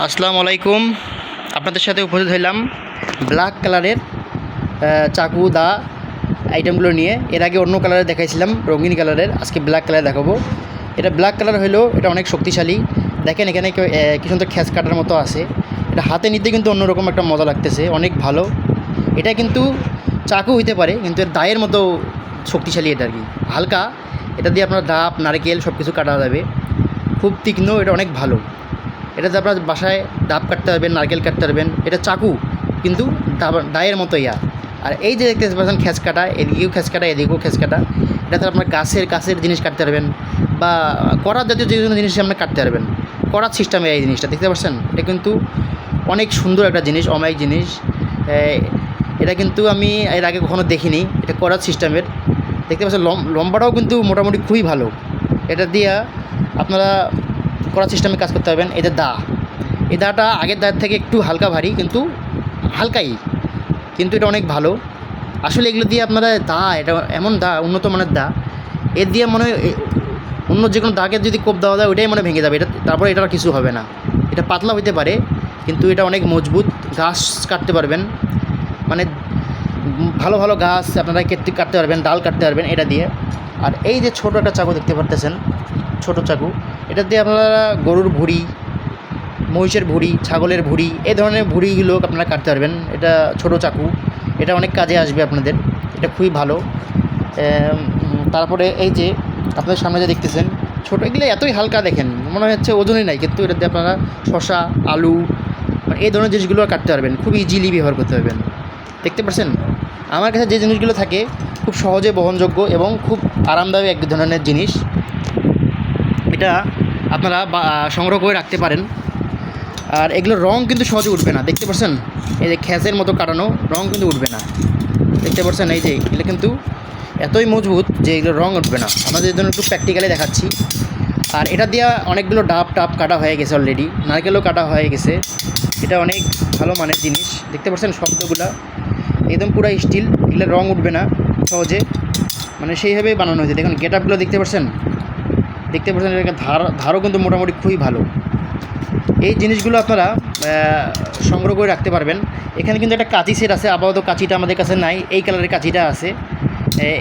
আসসালামু আলাইকুম। আপনাদের সাথে উপস্থিত হইলাম ব্ল্যাক কালারের চাকু দা আইটেমগুলো নিয়ে। এর আগে অন্য কালারের দেখাইছিলাম, রঙিন কালারের। আজকে ব্ল্যাক কালার দেখাবো। এটা ব্ল্যাক কালার হলেও এটা অনেক শক্তিশালী। দেখেন এখানে কি সুন্দর খ্যাচ কাটার মতো আছে। এটা হাতে নিতে কিন্তু অন্যরকম একটা মজা লাগতেছে, অনেক ভালো। এটা কিন্তু চাকু হইতে পারে, কিন্তু এর দায়ের মতো শক্তিশালী এটা আর কি, হালকা। এটা দিয়ে আপনার ডাব, নারকেল সব কিছু কাটা যাবে। খুব তীক্ষ্ণ, এটা অনেক ভালো। এটাতে আপনার বাসায় ডাব কাটতে পারবেন, নারকেল কাটতে পারবেন। এটা চাকু কিন্তু দায়ের মতো ইয়া। আর এই যে দেখতে পাচ্ছেন খ্যাচ কাটা, এদিকেও খ্যাচ কাটা, এদিকেও খ্যাচ কাটা। এটাতে আপনার কাছের জিনিস কাটতে পারবেন, বা করার জাতীয় যে কোনো জিনিস আপনি কাটতে পারবেন। করার সিস্টেমে এই জিনিসটা দেখতে পাচ্ছেন, এটা কিন্তু অনেক সুন্দর একটা জিনিস, অমায়িক জিনিস। এটা কিন্তু আমি এর আগে কখনো দেখিনি। এটা করার সিস্টেমের দেখতে পাচ্ছেন। লম্বাটাও কিন্তু মোটামুটি খুবই ভালো। এটা দিয়ে আপনারা করার সিস্টেমে কাজ করতে পারবেন। এই দাটা আগের দায়ের থেকে একটু হালকা ভারী, কিন্তু হালকাই, কিন্তু এটা অনেক ভালো। আসলে এগুলো দিয়ে আপনারা এটা এমন উন্নত মানের এর দিয়ে মনে হয় অন্য যে কোনো দাগের যদি কোপ দেওয়া যায় ওইটাই মনে ভেঙে যাবে। এটা তারপরে এটার কিছু হবে না। এটা পাতলা হইতে পারে, কিন্তু এটা অনেক মজবুত। গাছ কাটতে পারবেন, মানে ভালো ভালো গাছ আপনারা কাটতে পারবেন, ডাল কাটতে পারবেন এটা দিয়ে। আর এই যে ছোটো একটা চাকু দেখতে পারতেছেন, ছোটো চাকু, এটা দিয়ে আপনারা গরুর ভুঁড়ি, মহিষের ভুঁড়ি, ছাগলের ভুঁড়ি, এই ধরনের ভুঁড়িগুলো আপনারা কাটতে পারবেন। এটা ছোটো চাকু, এটা অনেক কাজে আসবে আপনাদের। এটা খুবই ভালো। তারপরে এই যে আপনাদের সামনে যে দেখতেছেন ছোটো, এগুলো এতই হালকা, দেখেন মনে হচ্ছে ওজনই নাই, কিন্তু এটা দিয়ে আপনারা শসা, আলু, মানে এই ধরনের জিনিসগুলো কাটতে পারবেন। খুব ইজিলি ব্যবহার করতে পারবেন। দেখতে পাচ্ছেন আমার কাছে যে জিনিসগুলো থাকে খুব সহজে বহনযোগ্য এবং খুব আরামদায়ক এক ধরনের জিনিস। এটা আপনারা সংগ্রহ করে রাখতে পারেন। আর এগুলোর রং কিন্তু সহজে উঠবে না, দেখতে পাচ্ছেন। এই যে খ্যাচের মতো কাটানো, রং কিন্তু উঠবে না, দেখতে পাচ্ছেন। এই যে এগুলো কিন্তু এতই মজবুত যে এগুলোর রং উঠবে না। আমাদের জন্য একটু প্র্যাকটিক্যালি দেখাচ্ছি। আর এটা দিয়ে অনেকগুলো ডাব কাটা হয়ে গেছে অলরেডি, নারকেলও কাটা হয়ে গেছে। এটা অনেক ভালো মানের জিনিস। দেখতে পাচ্ছেন শব্দগুলো একদম পুরো স্টিল, এগুলোর রং উঠবে না সহজে, মানে সেইভাবেই বানানো হয়েছে। দেখুন গেট আপগুলো দেখতে পাচ্ছেন, এটা ধারও কিন্তু মোটামুটি খুবই ভালো। এই জিনিসগুলো আপনারা সংগ্রহ করে রাখতে পারবেন। এখানে কিন্তু একটা কাঁচি সেট আছে, আপাতত কাঁচিটা আমাদের কাছে নাই। এই কালারের কাঁচিটা আছে,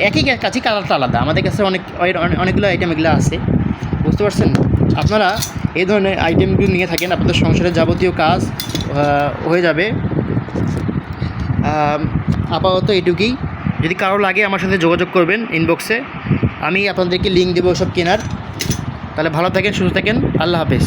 একই কাঁচি, কালারটা আলাদা। আমাদের কাছে অনেকগুলো আইটেম এগুলো আছে, বুঝতে পারছেন। আপনারা এই ধরনের আইটেমগুলো নিয়ে থাকেন, আপনাদের সংসারের যাবতীয় কাজ হয়ে যাবে। আপাতত এটুকুই। যদি কারো লাগে আমার সাথে যোগাযোগ করবেন ইনবক্সে, আমি আপনাদেরকে লিঙ্ক দেবো সব কেনার। তাহলে ভালো থাকেন, সুস্থ থাকেন, আল্লাহ হাফেজ।